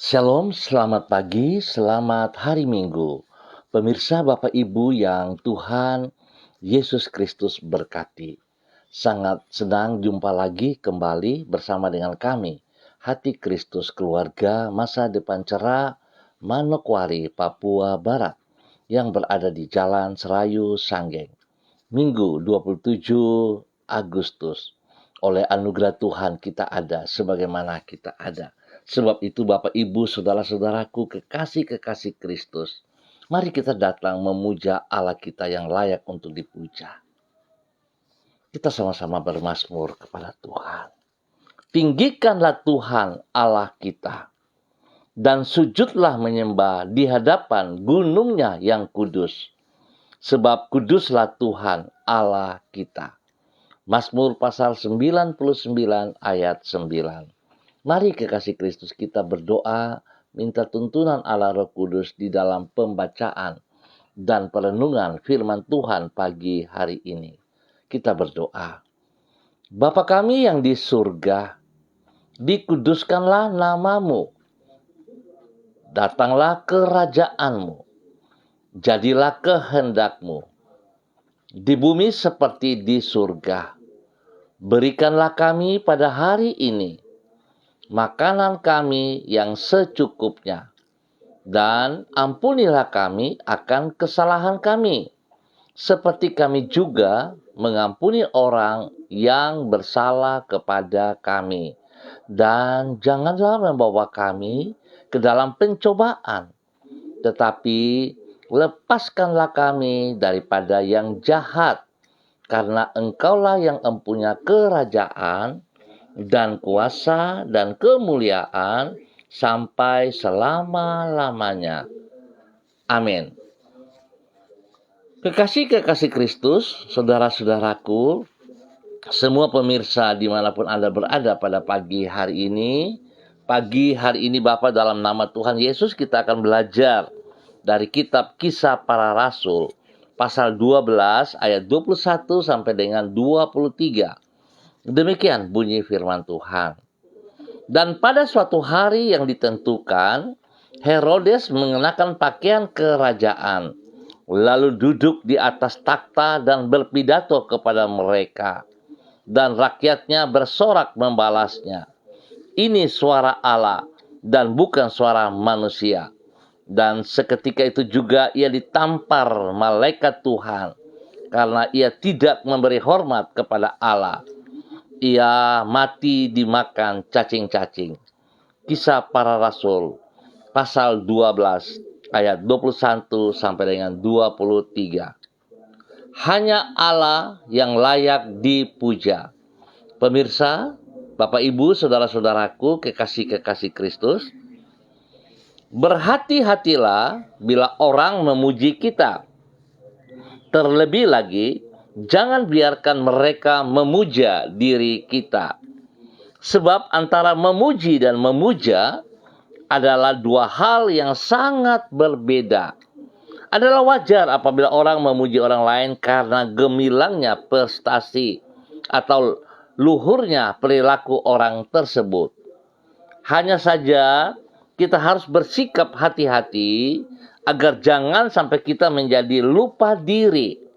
Shalom, selamat pagi, selamat hari Minggu. Pemirsa Bapak Ibu yang Tuhan Yesus Kristus berkati. Sangat senang jumpa lagi kembali bersama dengan kami, Hati Kristus Keluarga Masa Depan Cerah, Manokwari, Papua Barat, yang berada di Jalan Serayu Sanggeng. Minggu 27 Agustus. Oleh anugerah Tuhan kita ada sebagaimana kita ada. Sebab itu Bapak Ibu saudara-saudaraku kekasih-kekasih Kristus, mari kita datang memuja Allah kita yang layak untuk dipuja. Kita sama-sama bermazmur kepada Tuhan. Tinggikanlah Tuhan Allah kita, dan sujudlah menyembah di hadapan gunungnya yang kudus. Sebab kuduslah Tuhan Allah kita. Mazmur pasal 99 ayat 9. Mari kekasih Kristus kita berdoa, minta tuntunan Allah Roh Kudus di dalam pembacaan dan perenungan firman Tuhan pagi hari ini. Kita berdoa. Bapa kami yang di surga, dikuduskanlah namamu. Datanglah kerajaanmu. Jadilah kehendakmu. Di bumi seperti di surga. Berikanlah kami pada hari ini makanan kami yang secukupnya, dan ampunilah kami akan kesalahan kami, seperti kami juga mengampuni orang yang bersalah kepada kami. Dan janganlah membawa kami ke dalam pencobaan, tetapi lepaskanlah kami daripada yang jahat, karena Engkaulah yang empunya kerajaan dan kuasa dan kemuliaan sampai selama-lamanya. Amin. Kekasih-kekasih Kristus, saudara-saudaraku, semua pemirsa dimanapun Anda berada pada pagi hari ini. Pagi hari ini Bapa, dalam nama Tuhan Yesus kita akan belajar dari kitab Kisah Para Rasul pasal 12 ayat 21 sampai dengan 23. Demikian bunyi firman Tuhan. Dan pada suatu hari yang ditentukan, Herodes mengenakan pakaian kerajaan, lalu duduk di atas takhta dan berpidato kepada mereka. Dan rakyatnya bersorak membalasnya. Ini suara Allah dan bukan suara manusia. Dan seketika itu juga ia ditampar malaikat Tuhan, karena ia tidak memberi hormat kepada Allah. Ia mati dimakan cacing-cacing. Kisah Para Rasul pasal 12 ayat 21 sampai dengan 23. Hanya Allah yang layak dipuja. Pemirsa, Bapak Ibu, saudara-saudaraku, kekasih-kekasih Kristus, berhati-hatilah bila orang memuji kita. Terlebih lagi, jangan biarkan mereka memuja diri kita. Sebab antara memuji dan memuja adalah dua hal yang sangat berbeda. Adalah wajar apabila orang memuji orang lain karena gemilangnya prestasi atau luhurnya perilaku orang tersebut. Hanya saja kita harus bersikap hati-hati agar jangan sampai kita menjadi lupa diri.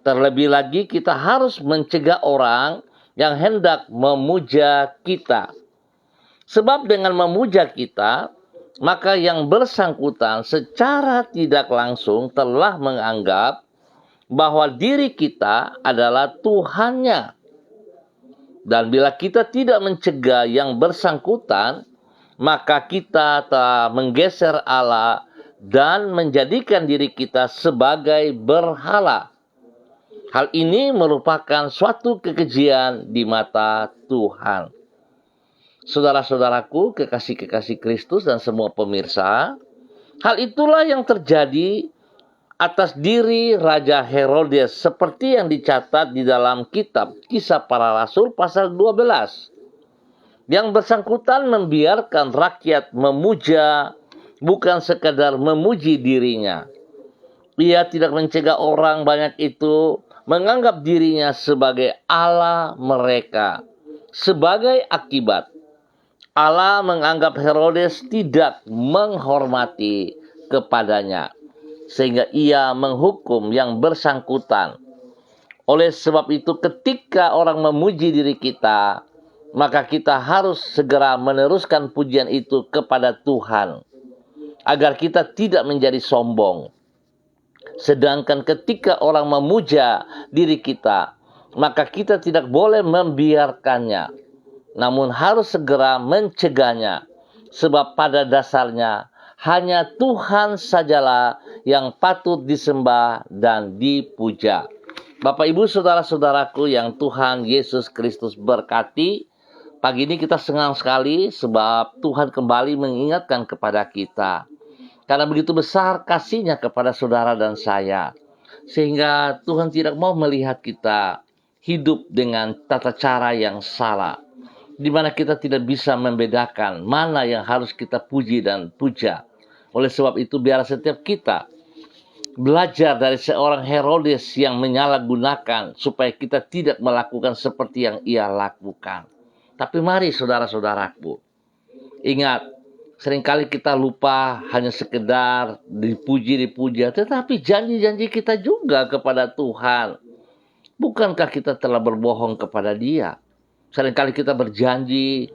Terlebih lagi kita harus mencegah orang yang hendak memuja kita. Sebab dengan memuja kita, maka yang bersangkutan secara tidak langsung telah menganggap bahwa diri kita adalah Tuhannya. Dan bila kita tidak mencegah yang bersangkutan, maka kita telah menggeser Allah dan menjadikan diri kita sebagai berhala. Hal ini merupakan suatu kekejian di mata Tuhan. Saudara-saudaraku, kekasih-kekasih Kristus dan semua pemirsa, hal itulah yang terjadi atas diri Raja Herodes seperti yang dicatat di dalam kitab Kisah Para Rasul pasal 12. Yang bersangkutan membiarkan rakyat memuja, bukan sekadar memuji dirinya. Ia tidak mencegah orang banyak itu menganggap dirinya sebagai Allah mereka. Sebagai akibat, Allah menganggap Herodes tidak menghormati kepadanya, sehingga ia menghukum yang bersangkutan. Oleh sebab itu, ketika orang memuji diri kita, maka kita harus segera meneruskan pujian itu kepada Tuhan, agar kita tidak menjadi sombong. Sedangkan ketika orang memuja diri kita, maka kita tidak boleh membiarkannya, namun harus segera mencegahnya. Sebab pada dasarnya hanya Tuhan sajalah yang patut disembah dan dipuja. Bapak, Ibu, saudara-saudaraku yang Tuhan Yesus Kristus berkati, pagi ini kita senang sekali sebab Tuhan kembali mengingatkan kepada kita. Karena begitu besar kasih-Nya kepada saudara dan saya, sehingga Tuhan tidak mau melihat kita hidup dengan tata cara yang salah, di mana kita tidak bisa membedakan mana yang harus kita puji dan puja. Oleh sebab itu, biar setiap kita belajar dari seorang Herodes yang menyalahgunakan supaya kita tidak melakukan seperti yang ia lakukan. Tapi mari saudara-saudaraku, ingat, seringkali kita lupa hanya sekedar dipuji-dipuja, tetapi janji-janji kita juga kepada Tuhan. Bukankah kita telah berbohong kepada Dia? Seringkali kita berjanji,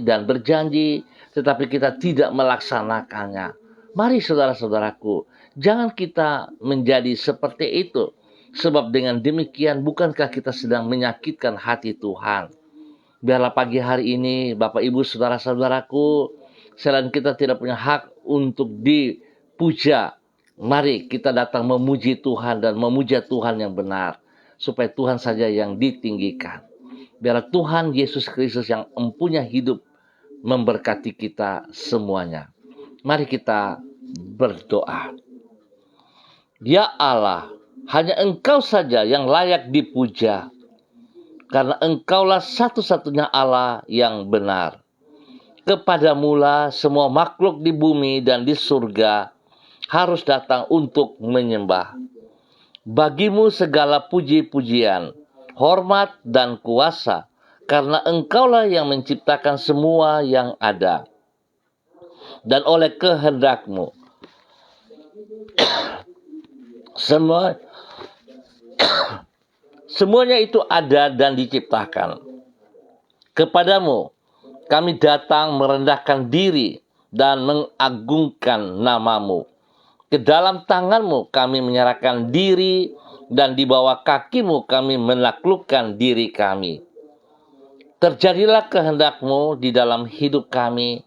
dan berjanji, tetapi kita tidak melaksanakannya. Mari saudara-saudaraku, jangan kita menjadi seperti itu. Sebab dengan demikian bukankah kita sedang menyakitkan hati Tuhan? Biarlah pagi hari ini, Bapak, Ibu, saudara-saudaraku, selain kita tidak punya hak untuk dipuja, mari kita datang memuji Tuhan dan memuja Tuhan yang benar, supaya Tuhan saja yang ditinggikan. Biarlah Tuhan Yesus Kristus yang mempunyai hidup memberkati kita semuanya. Mari kita berdoa. Ya Allah, hanya Engkau saja yang layak dipuja, karena Engkaulah satu-satunya Allah yang benar. Kepadamulah semua makhluk di bumi dan di surga harus datang untuk menyembah. Bagimu segala puji-pujian, hormat dan kuasa, karena Engkaulah yang menciptakan semua yang ada. Dan oleh kehendak-Mu, semuanya itu ada dan diciptakan. Kepadamu kami datang merendahkan diri dan mengagungkan nama-Mu. Ke dalam tangan-Mu kami menyerahkan diri, dan di bawah kaki-Mu kami menaklukkan diri kami. Terjadilah kehendak-Mu di dalam hidup kami,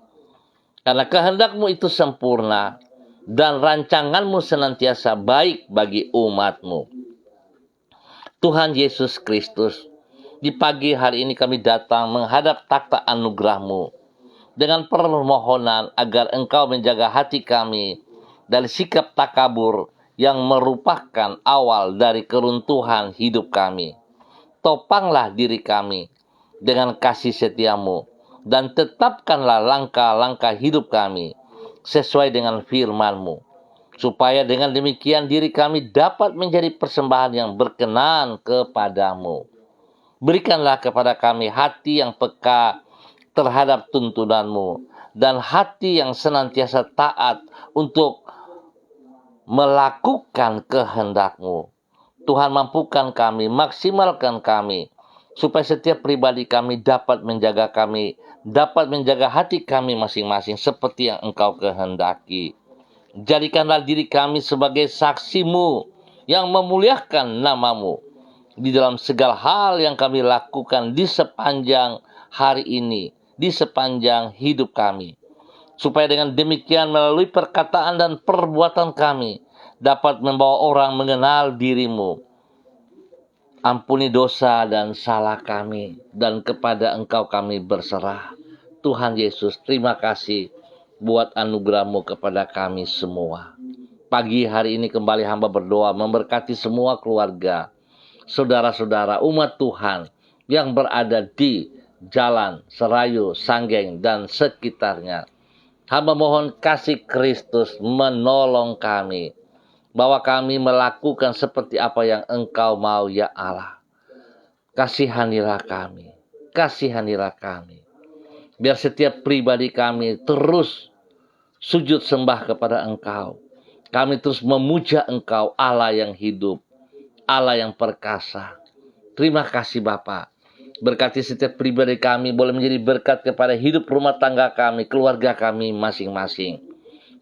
karena kehendak-Mu itu sempurna, dan rancangan-Mu senantiasa baik bagi umat-Mu. Tuhan Yesus Kristus, di pagi hari ini kami datang menghadap takhta anugerah-Mu dengan permohonan agar Engkau menjaga hati kami dari sikap takabur yang merupakan awal dari keruntuhan hidup kami. Topanglah diri kami dengan kasih setia-Mu dan tetapkanlah langkah-langkah hidup kami sesuai dengan firman-Mu, supaya dengan demikian diri kami dapat menjadi persembahan yang berkenan kepadamu. Berikanlah kepada kami hati yang peka terhadap tuntunan-Mu, dan hati yang senantiasa taat untuk melakukan kehendak-Mu. Tuhan, mampukan kami, maksimalkan kami, supaya setiap pribadi kami dapat menjaga hati kami masing-masing seperti yang Engkau kehendaki. Jadikanlah diri kami sebagai saksi-Mu yang memuliakan nama-Mu di dalam segala hal yang kami lakukan di sepanjang hari ini, di sepanjang hidup kami. Supaya dengan demikian melalui perkataan dan perbuatan kami dapat membawa orang mengenal diri-Mu. Ampuni dosa dan salah kami, dan kepada Engkau kami berserah. Tuhan Yesus, terima kasih buat anugerah-Mu kepada kami semua. Pagi hari ini kembali hamba berdoa memberkati semua keluarga, saudara-saudara umat Tuhan yang berada di Jalan, Serayu, Sanggeng, dan sekitarnya. Hamba mohon kasih Kristus menolong kami, bahwa kami melakukan seperti apa yang Engkau mau, ya Allah. Kasihanilah kami, kasihanilah kami. Biar setiap pribadi kami terus sujud sembah kepada Engkau. Kami terus memuja Engkau, Allah yang hidup, Allah yang perkasa. Terima kasih Bapa. Berkati setiap pribadi kami boleh menjadi berkat kepada hidup rumah tangga kami, keluarga kami masing-masing.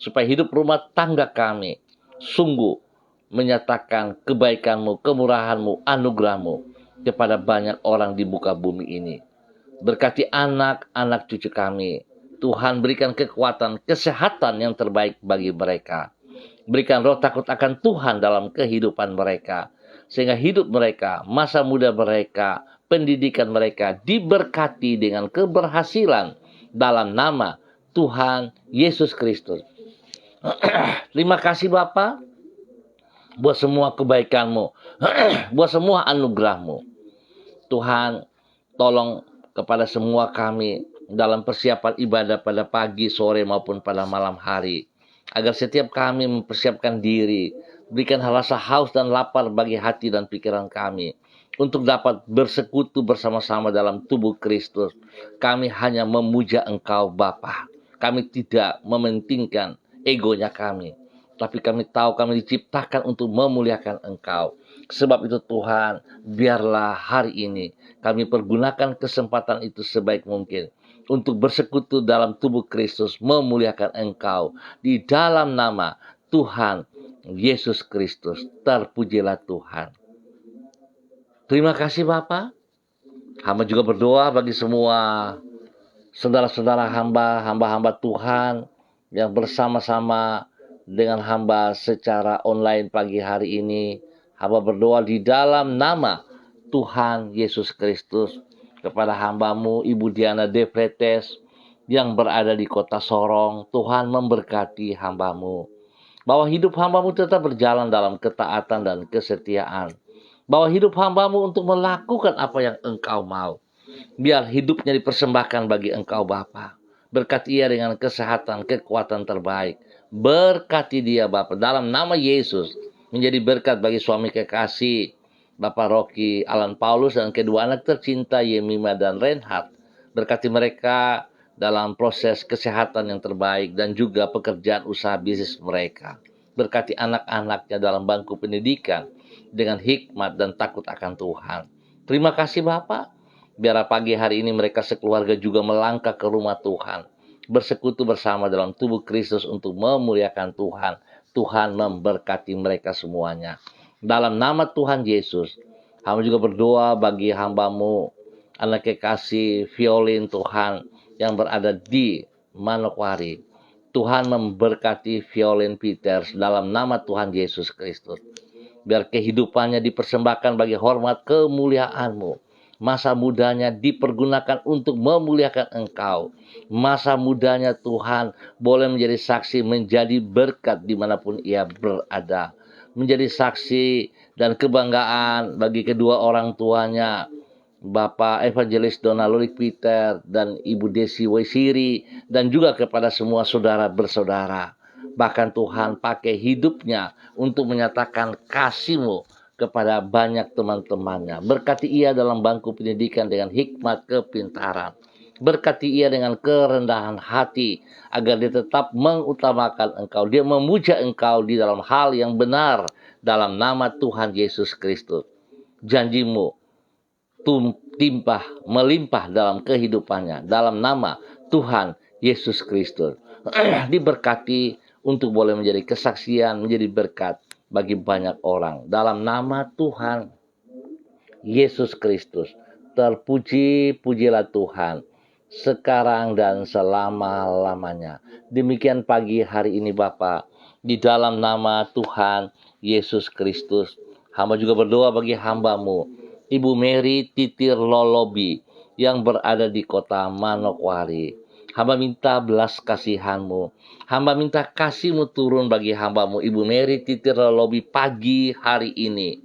Supaya hidup rumah tangga kami sungguh menyatakan kebaikan-Mu, kemurahan-Mu, anugerah-Mu kepada banyak orang di muka bumi ini. Berkati anak-anak cucu kami. Tuhan berikan kekuatan, kesehatan yang terbaik bagi mereka. Berikan roh takut akan Tuhan dalam kehidupan mereka. Sehingga hidup mereka, masa muda mereka, pendidikan mereka diberkati dengan keberhasilan dalam nama Tuhan Yesus Kristus. Terima kasih Bapa buat semua kebaikan-Mu, buat semua anugerah-Mu. Tuhan, tolong kepada semua kami dalam persiapan ibadah pada pagi, sore maupun pada malam hari. Agar setiap kami mempersiapkan diri, berikan rasa haus dan lapar bagi hati dan pikiran kami. Untuk dapat bersekutu bersama-sama dalam tubuh Kristus. Kami hanya memuja Engkau Bapa. Kami tidak mementingkan egonya kami. Tapi kami tahu kami diciptakan untuk memuliakan Engkau. Sebab itu Tuhan, biarlah hari ini kami pergunakan kesempatan itu sebaik mungkin. Untuk bersekutu dalam tubuh Kristus, memuliakan Engkau. Di dalam nama Tuhan Yesus Kristus. Terpujilah Tuhan. Terima kasih Bapa. Hamba juga berdoa bagi semua saudara-saudara hamba-hamba Tuhan yang bersama-sama dengan hamba secara online pagi hari ini. Hamba berdoa di dalam nama Tuhan Yesus Kristus kepada hamba-Mu Ibu Diana Depretes yang berada di kota Sorong. Tuhan memberkati hamba-Mu. Bahwa hidup hamba-Mu tetap berjalan dalam ketaatan dan kesetiaan. Bahwa hidup hamba-Mu untuk melakukan apa yang Engkau mau. Biar hidupnya dipersembahkan bagi Engkau Bapa. Berkati ia dengan kesehatan, kekuatan terbaik. Berkati dia Bapa dalam nama Yesus. Menjadi berkat bagi suami kekasih Bapak Rocky, Alan Paulus, dan kedua anak tercinta Yemima dan Reinhard. Berkati mereka dalam proses kesehatan yang terbaik dan juga pekerjaan usaha bisnis mereka. Berkati anak-anaknya dalam bangku pendidikan dengan hikmat dan takut akan Tuhan. Terima kasih Bapak. Biar pagi hari ini mereka sekeluarga juga melangkah ke rumah Tuhan. Bersekutu bersama dalam tubuh Kristus untuk memuliakan Tuhan. Tuhan memberkati mereka semuanya. Dalam nama Tuhan Yesus, hamba juga berdoa bagi hamba-Mu, anak kekasih Violin Tuhan yang berada di Manokwari. Tuhan memberkati Violin Peters dalam nama Tuhan Yesus Kristus. Biar kehidupannya dipersembahkan bagi hormat kemuliaan-Mu. Masa mudanya dipergunakan untuk memuliakan Engkau. Masa mudanya Tuhan boleh menjadi saksi, menjadi berkat dimanapun ia berada. Menjadi saksi dan kebanggaan bagi kedua orang tuanya, Bapak Evangelis Donalolik Peter dan Ibu Desi Waisiri, dan juga kepada semua saudara bersaudara. Bahkan Tuhan pakai hidupnya untuk menyatakan kasih-Mu kepada banyak teman-temannya. Berkati ia dalam bangku pendidikan dengan hikmat kepintaran. Berkati ia dengan kerendahan hati agar dia tetap mengutamakan Engkau. Dia memuja Engkau di dalam hal yang benar dalam nama Tuhan Yesus Kristus. Janji-Mu melimpah dalam kehidupannya dalam nama Tuhan Yesus Kristus. Diberkati untuk boleh menjadi kesaksian, menjadi berkat bagi banyak orang. Dalam nama Tuhan Yesus Kristus. Terpuji-pujilah Tuhan sekarang dan selama-lamanya. Demikian pagi hari ini Bapa. Di dalam nama Tuhan Yesus Kristus. Hamba juga berdoa bagi hamba-Mu Ibu Mary Titir Lolobi yang berada di kota Manokwari. Hamba minta belas kasihan-Mu. Hamba minta kasih-Mu turun bagi hamba-Mu Ibu Mary Titir Lolobi pagi hari ini.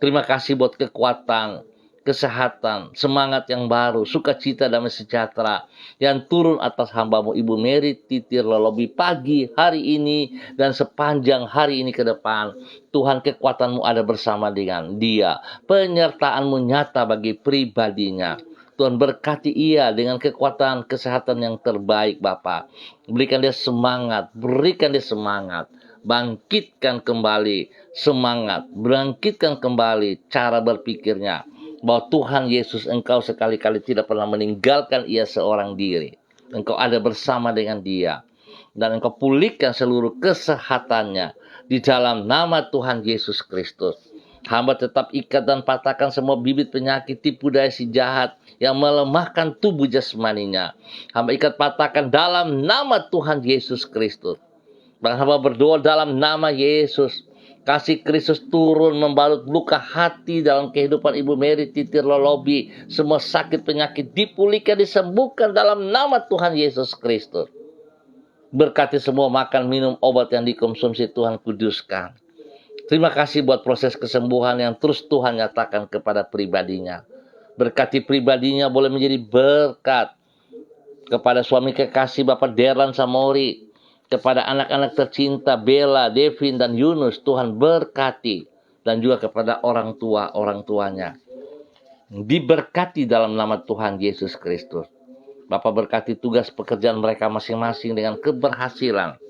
Terima kasih buat kekuatan, kesehatan, semangat yang baru, sukacita damai sejahtera yang turun atas hamba-Mu Ibu Mary Titir Lolobi pagi hari ini dan sepanjang hari ini ke depan. Tuhan, kekuatan-Mu ada bersama dengan dia. Penyertaan-Mu nyata bagi pribadinya. Tuhan berkati ia dengan kekuatan kesehatan yang terbaik Bapa. Berikan dia semangat, berikan dia semangat. Bangkitkan kembali semangat, bangkitkan kembali cara berpikirnya. Bahwa Tuhan Yesus, Engkau sekali-kali tidak pernah meninggalkan ia seorang diri. Engkau ada bersama dengan dia. Dan Engkau pulihkan seluruh kesehatannya di dalam nama Tuhan Yesus Kristus. Hamba tetap ikat dan patahkan semua bibit penyakit tipu daya si jahat yang melemahkan tubuh jasmaninya. Hamba ikat patahkan dalam nama Tuhan Yesus Kristus. Bahkan hamba berdoa dalam nama Yesus. Kasih Kristus turun membalut luka hati dalam kehidupan Ibu Mary Titir Lolobi. Semua sakit penyakit dipulihkan, disembuhkan dalam nama Tuhan Yesus Kristus. Berkati semua makan minum obat yang dikonsumsi, Tuhan kuduskan. Terima kasih buat proses kesembuhan yang terus Tuhan nyatakan kepada pribadinya. Berkati pribadinya boleh menjadi berkat kepada suami kekasih Bapak Derlan Samori, kepada anak-anak tercinta Bella, Devin, dan Yunus. Tuhan berkati, dan juga kepada orang tuanya. Diberkati dalam nama Tuhan Yesus Kristus. Bapak berkati tugas pekerjaan mereka masing-masing dengan keberhasilan.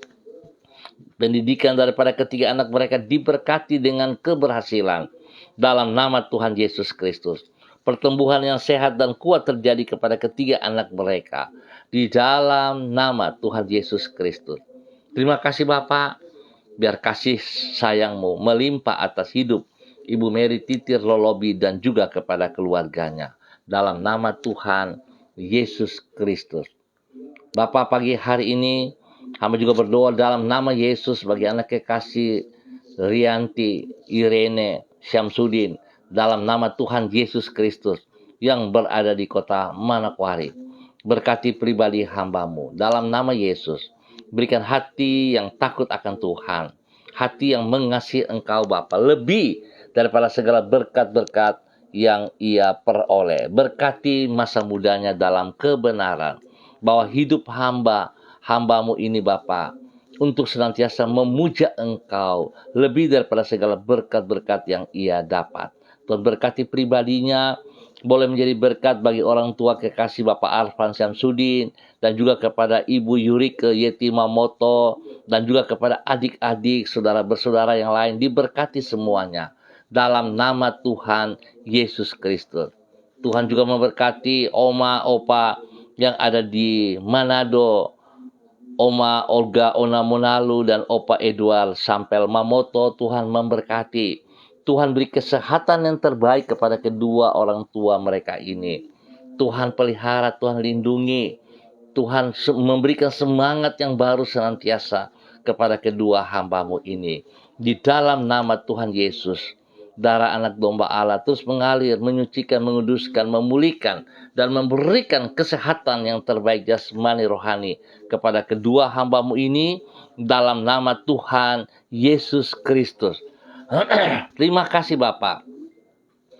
Pendidikan daripada ketiga anak mereka diberkati dengan keberhasilan dalam nama Tuhan Yesus Kristus. Pertumbuhan yang sehat dan kuat terjadi kepada ketiga anak mereka di dalam nama Tuhan Yesus Kristus. Terima kasih Bapak, biar kasih sayang-Mu melimpah atas hidup Ibu Mary Titir Lolobi dan juga kepada keluarganya dalam nama Tuhan Yesus Kristus. Bapak, pagi hari ini hamba juga berdoa dalam nama Yesus bagi anak kekasih Rianti, Irene, Syamsuddin dalam nama Tuhan Yesus Kristus yang berada di kota Manokwari. Berkati pribadi hamba-Mu dalam nama Yesus. Berikan hati yang takut akan Tuhan, hati yang mengasihi Engkau Bapa lebih daripada segala berkat-berkat yang ia peroleh. Berkati masa mudanya dalam kebenaran, bahwa hidup hamba-Mu ini Bapa untuk senantiasa memuja Engkau lebih daripada segala berkat-berkat yang ia dapat. Tuhan berkati pribadinya, boleh menjadi berkat bagi orang tua kekasih Bapak Arfan Syamsuddin, dan juga kepada Ibu Yurike Yetimamoto, dan juga kepada adik-adik, saudara bersaudara yang lain. Diberkati semuanya dalam nama Tuhan Yesus Kristus. Tuhan juga memberkati Oma, Opa yang ada di Manado, Oma Olga Onamonalu dan Opa Edward Sampel Mamoto. Tuhan memberkati. Tuhan beri kesehatan yang terbaik kepada kedua orang tua mereka ini. Tuhan pelihara, Tuhan lindungi. Tuhan memberikan semangat yang baru senantiasa kepada kedua hamba-Mu ini. Di dalam nama Tuhan Yesus, darah anak domba Allah terus mengalir, menyucikan, menguduskan, memulihkan, dan memberikan kesehatan yang terbaik jasmani rohani kepada kedua hamba-Mu ini dalam nama Tuhan Yesus Kristus. Terima kasih Bapak.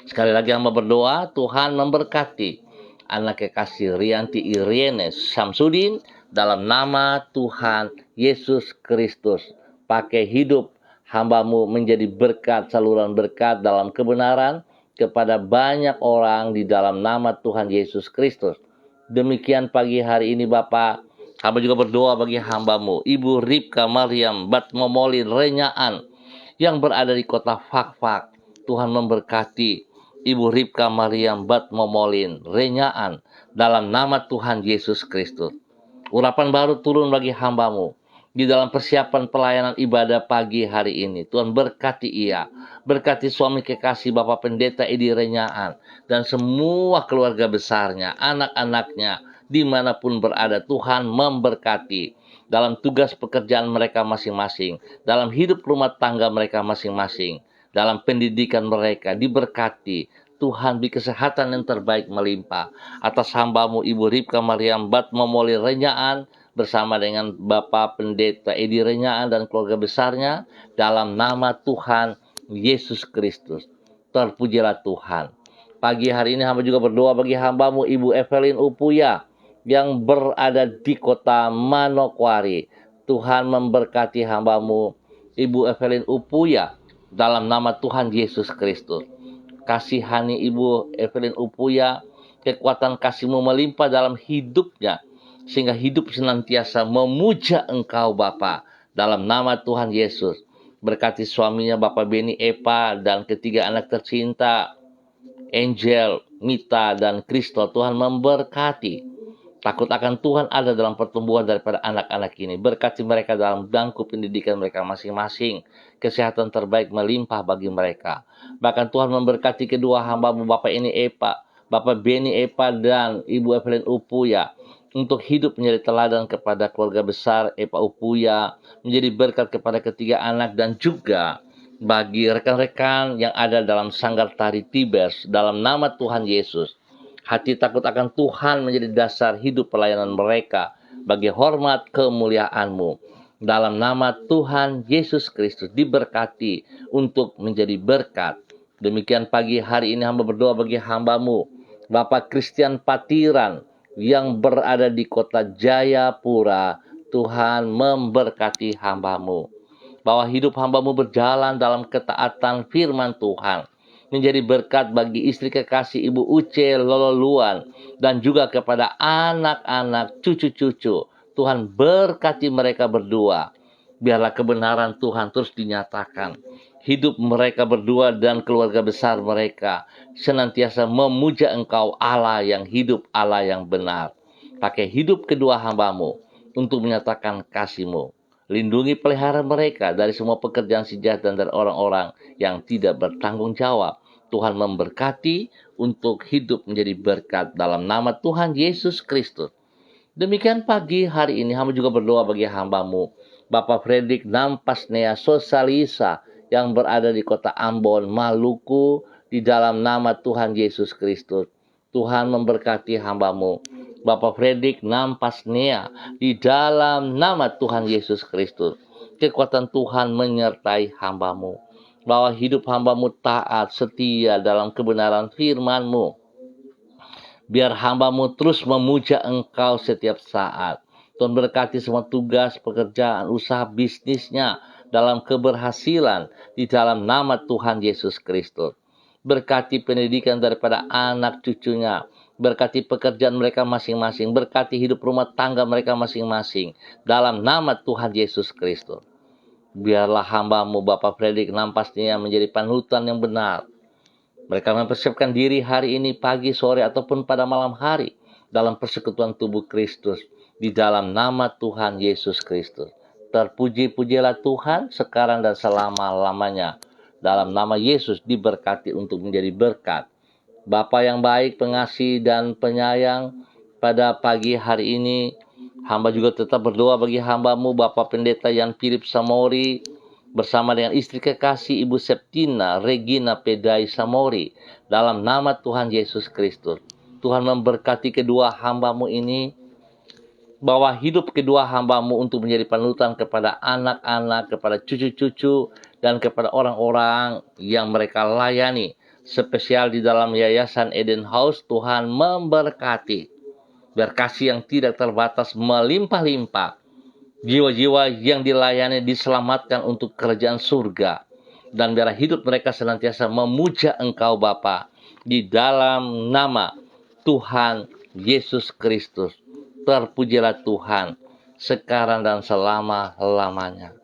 Sekali lagi hamba berdoa, Tuhan memberkati anak kekasih Rianti Irene Syamsuddin dalam nama Tuhan Yesus Kristus. Pakai hidup hamba-Mu menjadi berkat, saluran berkat dalam kebenaran kepada banyak orang di dalam nama Tuhan Yesus Kristus. Demikian pagi hari ini Bapak, hamba juga berdoa bagi hamba-Mu Ibu Ripka Maryam Batmomolin Renyaan yang berada di kota Fakfak. Tuhan memberkati Ibu Ripka Maryam Batmomolin Renyaan dalam nama Tuhan Yesus Kristus. Urapan baru turun bagi hamba-Mu di dalam persiapan pelayanan ibadah pagi hari ini. Tuhan berkati ia, berkati suami kekasih Bapak Pendeta Edi Renyaan dan semua keluarga besarnya, anak-anaknya dimanapun berada. Tuhan memberkati dalam tugas pekerjaan mereka masing-masing, dalam hidup rumah tangga mereka masing-masing, dalam pendidikan mereka. Diberkati. Tuhan beri kesehatan yang terbaik melimpah atas hamba-Mu Ibu Ripka Maryam Batmomolin Renyaan bersama dengan Bapak Pendeta Edi Renyaan dan keluarga besarnya dalam nama Tuhan Yesus Kristus. Terpujilah Tuhan. Pagi hari ini hamba juga berdoa bagi hamba-Mu Ibu Evelyn Upuya yang berada di kota Manokwari. Tuhan memberkati hamba-Mu Ibu Evelyn Upuya dalam nama Tuhan Yesus Kristus. Kasihani Ibu Evelyn Upuya kekuatan kasih-Mu melimpah dalam hidupnya, sehingga hidup senantiasa memuja Engkau Bapa, dalam nama Tuhan Yesus. Berkati suaminya Bapak Beni Epa dan ketiga anak tercinta, Angel, Mita, dan Crystal. Tuhan memberkati. Takut akan Tuhan ada dalam pertumbuhan daripada anak-anak ini. Berkati mereka dalam bangku pendidikan mereka masing-masing. Kesehatan terbaik melimpah bagi mereka. Bahkan Tuhan memberkati kedua hamba-Mu Bapak ini Epa, Bapak Beni Epa dan Ibu Evelyn Upuya, untuk hidup menjadi teladan kepada keluarga besar Epa Upuya, menjadi berkat kepada ketiga anak, dan juga bagi rekan-rekan yang ada dalam sanggar tari Tibers, dalam nama Tuhan Yesus. Hati takut akan Tuhan menjadi dasar hidup pelayanan mereka bagi hormat kemuliaan-Mu. Dalam nama Tuhan Yesus Kristus diberkati untuk menjadi berkat. Demikian pagi hari ini hamba berdoa bagi hamba-Mu, Bapak Christian Patiran yang berada di kota Jayapura. Tuhan memberkati hamba-Mu, bahwa hidup hamba-Mu berjalan dalam ketaatan firman Tuhan, menjadi berkat bagi istri kekasih Ibu Uce Lololuan dan juga kepada anak-anak cucu-cucu. Tuhan berkati mereka berdua. Biarlah kebenaran Tuhan terus dinyatakan. Hidup mereka berdua dan keluarga besar mereka senantiasa memuja Engkau Allah yang hidup, Allah yang benar. Pakai hidup kedua hamba-Mu untuk menyatakan kasih-Mu. Lindungi pelihara mereka dari semua pekerjaan si jahat dan dari orang-orang yang tidak bertanggung jawab. Tuhan memberkati untuk hidup menjadi berkat dalam nama Tuhan Yesus Kristus. Demikian pagi hari ini hamba juga berdoa bagi hamba-Mu, Bapak Fredrik Nampasnea Sosalisa yang berada di kota Ambon, Maluku, di dalam nama Tuhan Yesus Kristus. Tuhan memberkati hamba-Mu, Bapak Fredrik Nampasnea, di dalam nama Tuhan Yesus Kristus. Kekuatan Tuhan menyertai hamba-Mu, bahwa hidup hamba-Mu taat, setia dalam kebenaran firman-Mu. Biar hamba-Mu terus memuja Engkau setiap saat. Tuhan berkati semua tugas, pekerjaan, usaha bisnisnya dalam keberhasilan di dalam nama Tuhan Yesus Kristus. Berkati pendidikan daripada anak cucunya. Berkati pekerjaan mereka masing-masing. Berkati hidup rumah tangga mereka masing-masing dalam nama Tuhan Yesus Kristus. Biarlah hamba-Mu Bapak Fredrik Nampasnea menjadi panutan yang benar. Mereka mempersiapkan diri hari ini, pagi, sore, ataupun pada malam hari dalam persekutuan tubuh Kristus di dalam nama Tuhan Yesus Kristus. Terpuji-pujilah Tuhan sekarang dan selama-lamanya. Dalam nama Yesus diberkati untuk menjadi berkat. Bapa yang baik, pengasih, dan penyayang, pada pagi hari ini hamba juga tetap berdoa bagi hamba-Mu Bapak Pendeta Yan Philip Samori bersama dengan istri kekasih Ibu Septina Regina Pedai Samori dalam nama Tuhan Yesus Kristus. Tuhan memberkati kedua hamba-Mu ini, bahwa hidup kedua hamba-Mu untuk menjadi panutan kepada anak-anak, kepada cucu-cucu, dan kepada orang-orang yang mereka layani, spesial di dalam Yayasan Eden House. Tuhan memberkati. Biar kasih yang tidak terbatas melimpah-limpah. Jiwa-jiwa yang dilayani diselamatkan untuk kerajaan surga. Dan biar hidup mereka senantiasa memuja Engkau Bapa di dalam nama Tuhan Yesus Kristus. Terpujilah Tuhan sekarang dan selama-lamanya.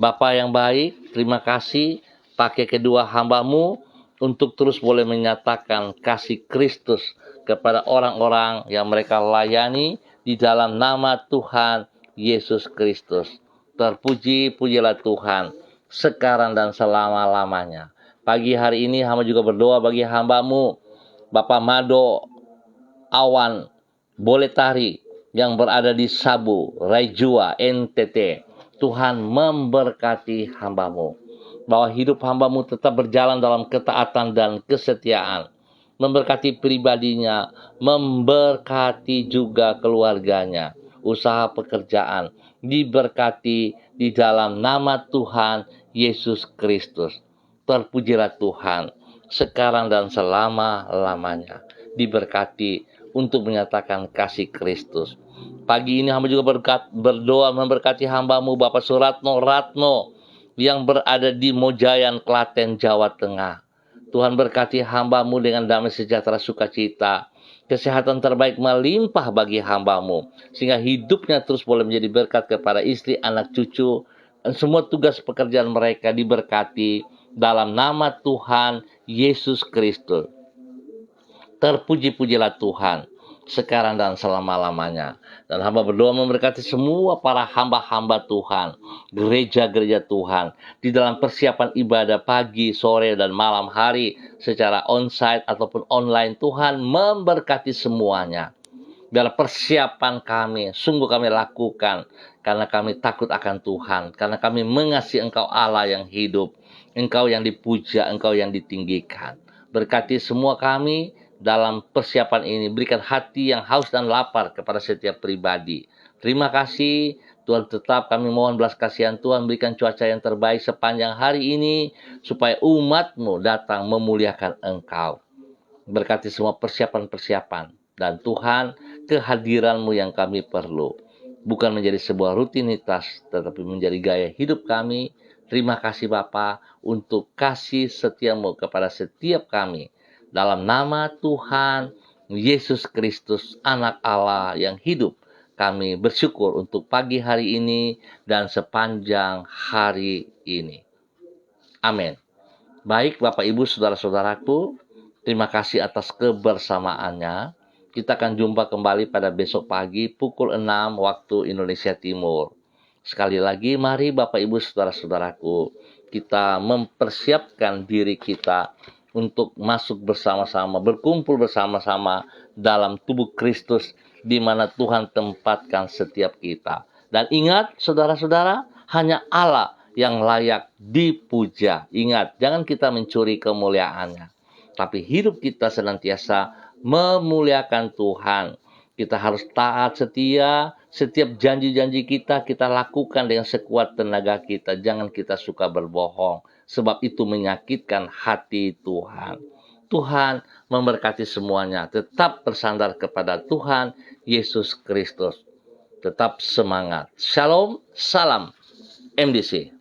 Bapa yang baik, terima kasih pakai kedua hamba-Mu untuk terus boleh menyatakan kasih Kristus kepada orang-orang yang mereka layani di dalam nama Tuhan Yesus Kristus. Terpuji-pujilah Tuhan sekarang dan selama-lamanya. Pagi hari ini hamba juga berdoa bagi hamba-Mu Bapak Mado Awan Boletari yang berada di Sabu, Raijua, NTT. Tuhan memberkati hamba-Mu, bahwa hidup hamba-Mu tetap berjalan dalam ketaatan dan kesetiaan. Memberkati pribadinya, memberkati juga keluarganya, usaha pekerjaan, diberkati di dalam nama Tuhan Yesus Kristus. Terpujilah Tuhan sekarang dan selama-lamanya. Diberkati untuk menyatakan kasih Kristus. Pagi ini hamba juga berdoa memberkati hamba-Mu Bapak Suratno Ratno yang berada di Mojayan, Klaten, Jawa Tengah. Tuhan berkati hamba-Mu dengan damai sejahtera sukacita, kesehatan terbaik melimpah bagi hamba-Mu, sehingga hidupnya terus boleh menjadi berkat kepada istri, anak cucu, dan semua tugas pekerjaan mereka diberkati dalam nama Tuhan Yesus Kristus. Terpuji-pujilah Tuhan sekarang dan selama-lamanya. Dan hamba berdoa memberkati semua para hamba-hamba Tuhan, gereja-gereja Tuhan, di dalam persiapan ibadah pagi, sore, dan malam hari, secara onsite ataupun online. Tuhan memberkati semuanya. Dalam persiapan kami, sungguh kami lakukan, karena kami takut akan Tuhan, karena kami mengasihi Engkau Allah yang hidup, Engkau yang dipuja, Engkau yang ditinggikan. Berkati semua kami dalam persiapan ini, berikan hati yang haus dan lapar kepada setiap pribadi. Terima kasih Tuhan, tetap kami mohon belas kasihan Tuhan, berikan cuaca yang terbaik sepanjang hari ini, supaya umat-Mu datang memuliakan Engkau. Berkati semua persiapan-persiapan, dan Tuhan, kehadiran-Mu yang kami perlu, bukan menjadi sebuah rutinitas, tetapi menjadi gaya hidup kami. Terima kasih Bapa untuk kasih setia-Mu kepada setiap kami. Dalam nama Tuhan Yesus Kristus, Anak Allah yang hidup, kami bersyukur untuk pagi hari ini dan sepanjang hari ini. Amin. Baik Bapak Ibu Saudara-saudaraku, terima kasih atas kebersamaannya. Kita akan jumpa kembali pada besok pagi pukul 6 waktu Indonesia Timur. Sekali lagi, mari Bapak Ibu Saudara-saudaraku, kita mempersiapkan diri kita untuk masuk bersama-sama, berkumpul bersama-sama dalam tubuh Kristus, di mana Tuhan tempatkan setiap kita. Dan ingat, saudara-saudara, hanya Allah yang layak dipuja. Ingat, jangan kita mencuri kemuliaannya, tapi hidup kita senantiasa memuliakan Tuhan. Kita harus taat setia, setiap janji-janji kita lakukan dengan sekuat tenaga kita. Jangan kita suka berbohong, sebab itu menyakitkan hati Tuhan. Tuhan memberkati semuanya. Tetap bersandar kepada Tuhan Yesus Kristus. Tetap semangat. Shalom, salam MDC.